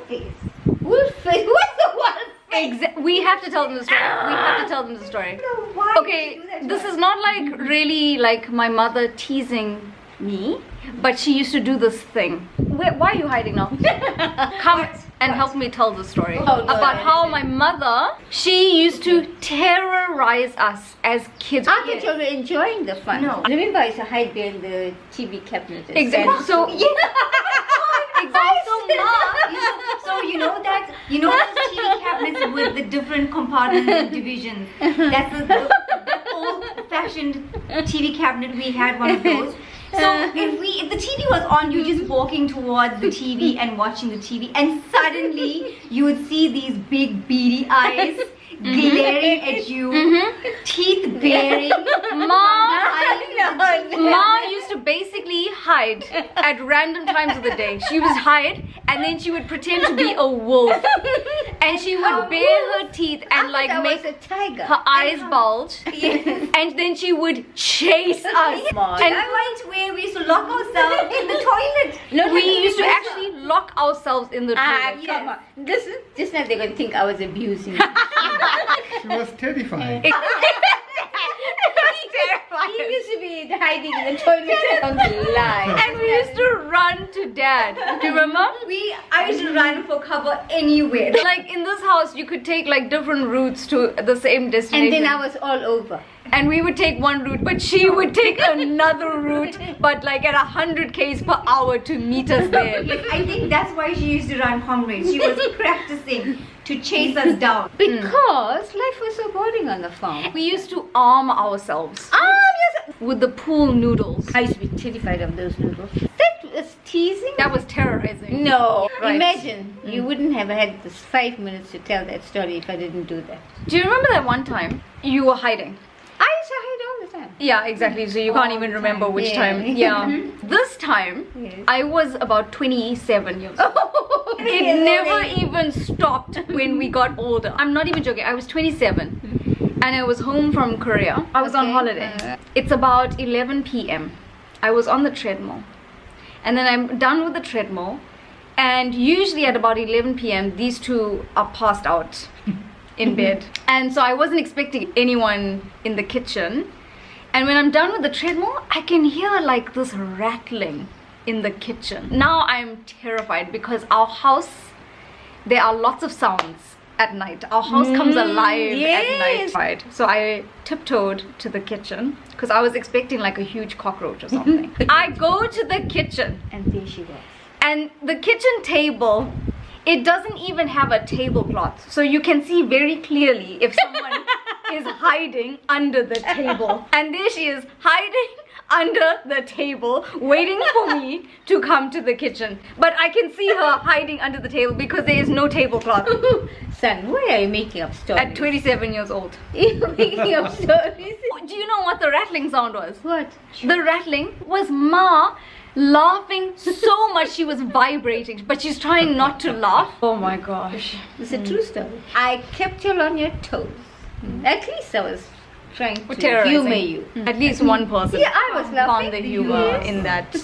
face? Wolf face? What's the wolf face? We have to tell them the story. We have to tell them the story. No, why Okay, did you do that this to is us? not like really like my mother teasing me, but she used to do this thing. Why are you hiding now? Come and help me tell the story about how my mother, she used to terrorize us as kids. I thought you were enjoying the fun. No. Remember, I used to hide behind the TV cabinet. Exactly. So exactly. So you know that those TV cabinets with the different compartments and divisions. That's the old-fashioned TV cabinet. We had one of those. So if the TV was on, you're just walking towards the TV and watching the TV, and suddenly you would see these big beady eyes glaring at you, teeth baring. Ma used to basically hide at random times of the day. She would hide and then she would pretend to be a wolf. And she would bare her teeth and like make a tiger. her eyes bulge. And then she would chase us. And I went where we used to lock ourselves in the toilet. We used to actually lock ourselves in the toilet. Come on. Just now they're going to think I was abusing you. She was terrifying. He used to be hiding in the toilet on the line. And we used to run to dad. Do you remember? I used to run for cover anywhere. Like in this house, you could take like different routes to the same destination. And then I was all over. And we would take one route, but she would take another route, but like at 100 k's per hour to meet us there. I think that's why she used to run comrades. She was practicing to chase us down. Because life was so boring on the farm. We used to arm ourselves Yes. with the pool noodles. I used to be terrified of those noodles. That was teasing. That was terrorizing. No. Right. Imagine, you wouldn't have had this 5 minutes to tell that story if I didn't do that. Do you remember that one time you were hiding? I used to hide all the time. Yeah, exactly. So you can't even remember which time. Yeah. This time, Yes. I was about 27 years old. It never even stopped when we got older. I'm not even joking. I was 27 and I was home from Korea. I was on Okay. holiday. It's about 11 p.m. I was on the treadmill. And then I'm done with the treadmill. And usually at about 11 p.m., these two are passed out in bed. And so I wasn't expecting anyone in the kitchen. And when I'm done with the treadmill, I can hear like this rattling in the kitchen. Now I'm terrified because our house, there are lots of sounds at night. Our house comes alive at night. Right. So I tiptoed to the kitchen because I was expecting like a huge cockroach or something. I go to the kitchen And there she was. and the kitchen table, it doesn't even have a tablecloth. So you can see very clearly if someone is hiding under the table. And there she is hiding under the table waiting for me to come to the kitchen. But I can see her hiding under the table because there is no tablecloth. Son, why are you making up stories? At 27 years old. You're making up stories. Do you know what the rattling sound was? What? The rattling was Ma laughing so much she was vibrating, but she's trying not to laugh. Oh my gosh. It's a true story. I kept you on your toes. At least I was trying to Terrorizing. humor you. At least one person Yeah, I was laughing. found the humor in that.